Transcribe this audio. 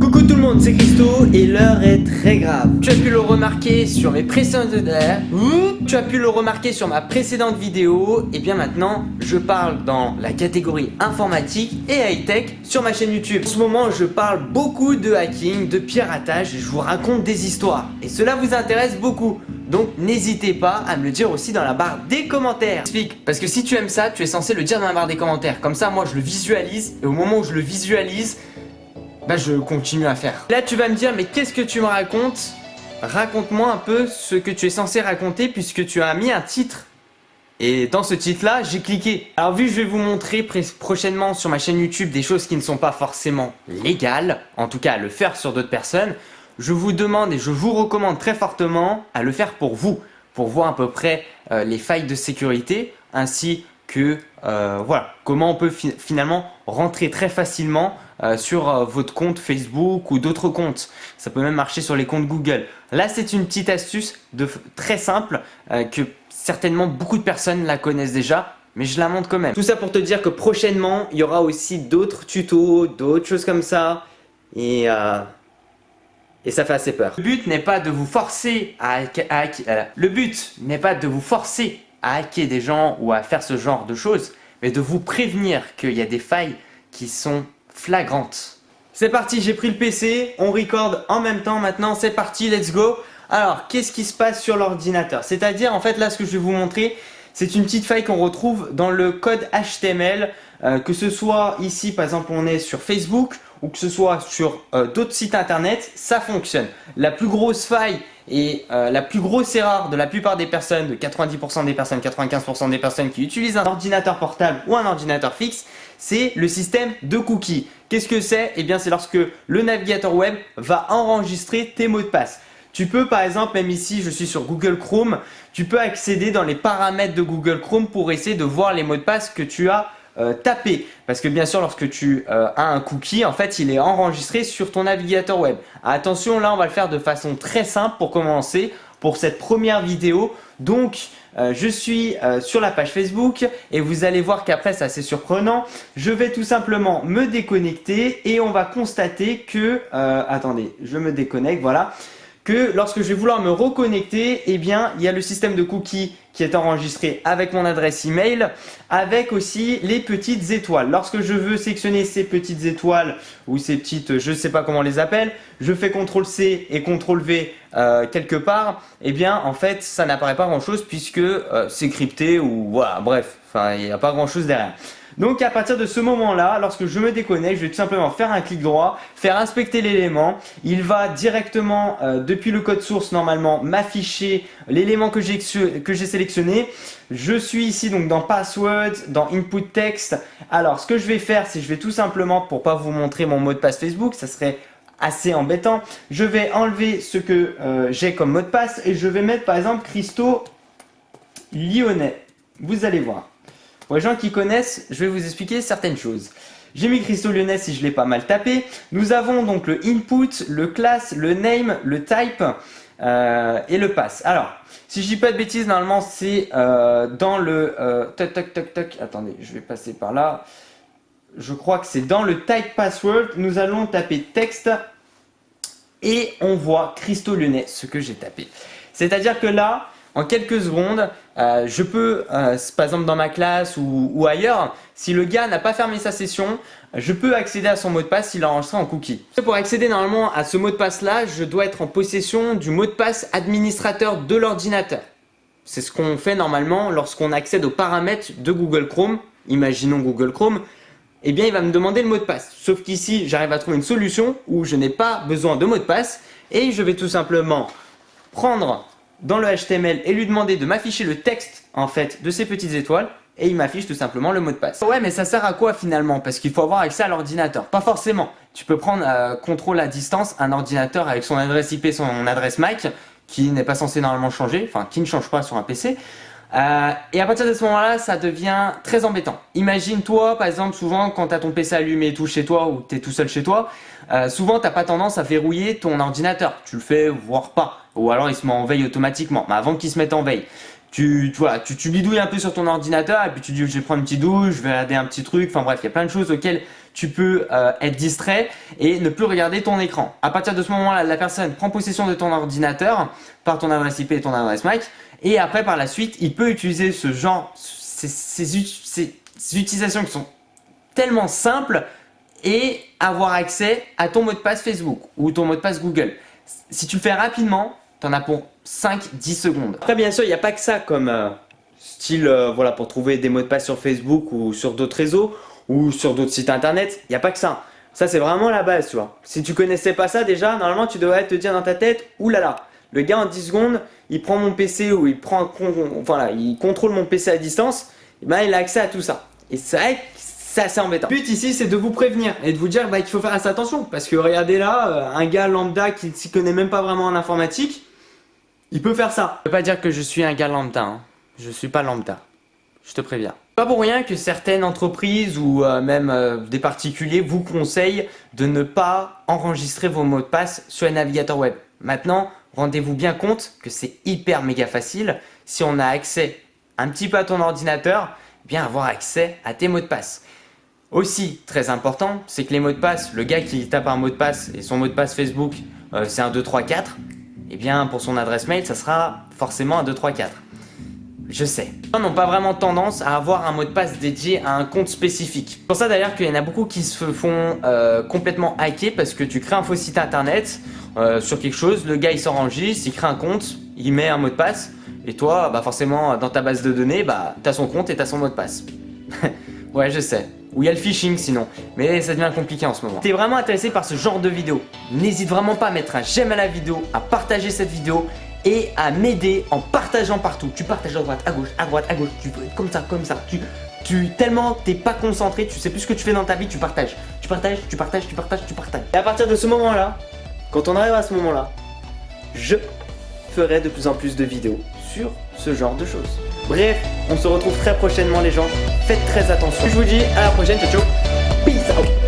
Coucou tout le monde, c'est Christo et l'heure est très grave. Tu as pu le remarquer sur mes précédentes Tu as pu le remarquer sur ma précédente vidéo. Et bien maintenant, je parle dans la catégorie informatique et high-tech sur ma chaîne YouTube. En ce moment, je parle beaucoup de hacking, de piratage et je vous raconte des histoires. Et cela vous intéresse beaucoup. Donc n'hésitez pas à me le dire aussi dans la barre des commentaires. Explique, parce que si tu aimes ça, tu es censé le dire dans la barre des commentaires. Comme ça, moi je le visualise et au moment où je le visualise, bah je continue à faire. Là tu vas me dire mais qu'est-ce que tu me racontes? Raconte-moi un peu ce que tu es censé raconter puisque tu as mis un titre. Et dans ce titre là j'ai cliqué. Alors vu que je vais vous montrer prochainement sur ma chaîne YouTube des choses qui ne sont pas forcément légales, en tout cas à le faire sur d'autres personnes, je vous demande et je vous recommande très fortement à le faire pour vous. Pour voir à peu près les failles de sécurité ainsi que voilà, comment on peut finalement rentrer très facilement sur votre compte Facebook ou d'autres comptes. Ça peut même marcher sur les comptes Google. Là, c'est une petite astuce très simple que certainement beaucoup de personnes la connaissent déjà, mais je la montre quand même. Tout ça pour te dire que prochainement, il y aura aussi d'autres tutos, d'autres choses comme ça. Et ça fait assez peur. Le but n'est pas de vous forcer à hacker. Le but n'est pas de vous forcer à hacker des gens ou à faire ce genre de choses, mais de vous prévenir qu'il y a des failles qui sont flagrantes. C'est parti, j'ai pris le PC, on record en même temps maintenant, c'est parti, let's go. Alors, qu'est-ce qui se passe sur l'ordinateur? C'est-à-dire, en fait, là, ce que je vais vous montrer, c'est une petite faille qu'on retrouve dans le code HTML, que ce soit ici, par exemple, on est sur Facebook, ou que ce soit sur d'autres sites internet, ça fonctionne. La plus grosse faille et la plus grosse erreur de la plupart des personnes, de 90% des personnes, 95% des personnes qui utilisent un ordinateur portable ou un ordinateur fixe, c'est le système de cookies. Qu'est-ce que c'est? Eh bien, c'est lorsque le navigateur web va enregistrer tes mots de passe. Tu peux par exemple, même ici je suis sur Google Chrome, tu peux accéder dans les paramètres de Google Chrome pour essayer de voir les mots de passe que tu as tapé. Parce que bien sûr lorsque tu as un cookie, en fait il est enregistré sur ton navigateur web. Attention, là on va le faire de façon très simple pour commencer, pour cette première vidéo. Donc je suis sur la page Facebook et vous allez voir qu'après c'est assez surprenant. Je vais tout simplement me déconnecter et on va constater que, attendez, je me déconnecte, voilà. Que lorsque je vais vouloir me reconnecter, eh bien, il y a le système de cookies qui est enregistré avec mon adresse email, avec aussi les petites étoiles. Lorsque je veux sélectionner ces petites étoiles ou ces petites, je ne sais pas comment on les appelle, je fais CTRL-C et CTRL-V quelque part, eh bien, en fait, ça n'apparaît pas grand-chose puisque c'est crypté ou voilà, bref, enfin, il n'y a pas grand-chose derrière. Donc à partir de ce moment-là, lorsque je me déconnecte, je vais tout simplement faire un clic droit, faire inspecter l'élément. Il va directement, depuis le code source normalement, m'afficher l'élément que j'ai sélectionné. Je suis ici donc dans Password, dans Input Text. Alors ce que je vais faire, c'est que je vais tout simplement, pour pas vous montrer mon mot de passe Facebook, ça serait assez embêtant, je vais enlever ce que j'ai comme mot de passe et je vais mettre par exemple Christo Lyonnais. Vous allez voir. Pour les gens qui connaissent, je vais vous expliquer certaines choses. J'ai mis Christo Lyonnais si je l'ai pas mal tapé. Nous avons donc le input, le class, le name, le type et le pass. Alors, si je dis pas de bêtises, normalement c'est dans le attendez, je vais passer par là. Je crois que c'est dans le type password. Nous allons taper texte et on voit Christo Lyonnais, ce que j'ai tapé. C'est-à-dire que là, en quelques secondes, je peux, par exemple dans ma classe ou ailleurs, si le gars n'a pas fermé sa session, je peux accéder à son mot de passe s'il a enregistré en cookie. Pour accéder normalement à ce mot de passe là, je dois être en possession du mot de passe administrateur de l'ordinateur. C'est ce qu'on fait normalement lorsqu'on accède aux paramètres de Google Chrome. Imaginons Google Chrome, eh bien il va me demander le mot de passe. Sauf qu'ici, j'arrive à trouver une solution où je n'ai pas besoin de mot de passe et je vais tout simplement prendre dans le HTML et lui demander de m'afficher le texte en fait de ces petites étoiles et il m'affiche tout simplement le mot de passe. Ouais, mais ça sert à quoi finalement? Parce qu'il faut avoir accès à l'ordinateur. Pas forcément. Tu peux prendre contrôle à distance un ordinateur avec son adresse IP, son adresse MAC qui n'est pas censé normalement changer, enfin qui ne change pas sur un PC. Et à partir de ce moment-là, ça devient très embêtant. Imagine-toi, par exemple, souvent quand tu as ton PC allumé et tout chez toi ou tu es tout seul chez toi, souvent tu n'as pas tendance à verrouiller ton ordinateur. Tu le fais, voire pas. Ou alors il se met en veille automatiquement. Mais avant qu'il se mette en veille, tu bidouilles un peu sur ton ordinateur et puis tu dis je vais prendre une petite douche, je vais regarder un petit truc. Enfin bref, il y a plein de choses auxquelles tu peux être distrait et ne plus regarder ton écran. À partir de ce moment-là, la personne prend possession de ton ordinateur par ton adresse IP et ton adresse MAC et après par la suite, il peut utiliser ce genre, ces utilisations qui sont tellement simples et avoir accès à ton mot de passe Facebook ou ton mot de passe Google. Si tu le fais rapidement, tu en as pour 5-10 secondes. Après bien sûr, il n'y a pas que ça comme style voilà, pour trouver des mots de passe sur Facebook ou sur d'autres réseaux ou sur d'autres sites internet. Il n'y a pas que ça. Ça c'est vraiment la base, tu vois. Si tu connaissais pas ça déjà, normalement tu devrais te dire dans ta tête, oulala, le gars en 10 secondes, il prend mon PC ou il contrôle mon PC à distance, et ben il a accès à tout ça. Et c'est vrai que c'est assez embêtant. Le but ici c'est de vous prévenir et de vous dire qu'il faut faire assez attention parce que regardez là, un gars lambda qui ne s'y connaît même pas vraiment en informatique, il peut faire ça. Je ne veux pas dire que je suis un gars lambda, hein. Je suis pas lambda, je te préviens. Pas pour rien que certaines entreprises ou même des particuliers vous conseillent de ne pas enregistrer vos mots de passe sur les navigateurs web. Maintenant, rendez-vous bien compte que c'est hyper méga facile si on a accès un petit peu à ton ordinateur, bien avoir accès à tes mots de passe. Aussi, très important, c'est que les mots de passe, le gars qui tape un mot de passe et son mot de passe Facebook, c'est un 2, 3, 4, et bien pour son adresse mail, ça sera forcément un 2, 3, 4. Je sais. Les gens n'ont pas vraiment tendance à avoir un mot de passe dédié à un compte spécifique. C'est pour ça d'ailleurs qu'il y en a beaucoup qui se font complètement hacker parce que tu crées un faux site internet sur quelque chose, le gars il s'enregistre, il crée un compte, il met un mot de passe et toi bah forcément dans ta base de données bah t'as son compte et t'as son mot de passe. Ouais je sais. Ou il y a le phishing sinon, mais ça devient compliqué en ce moment. Si t'es vraiment intéressé par ce genre de vidéo, n'hésite vraiment pas à mettre un j'aime à la vidéo, à partager cette vidéo et à m'aider en partageant partout. Tu partages à droite, à gauche, tu peux être comme ça. Tellement t'es pas concentré, tu sais plus ce que tu fais dans ta vie, tu partages. Et à partir de ce moment-là, quand on arrive à ce moment-là, je ferai de plus en plus de vidéos sur ce genre de choses. Bref, on se retrouve très prochainement les gens, faites très attention. Je vous dis à la prochaine, ciao ciao, peace out.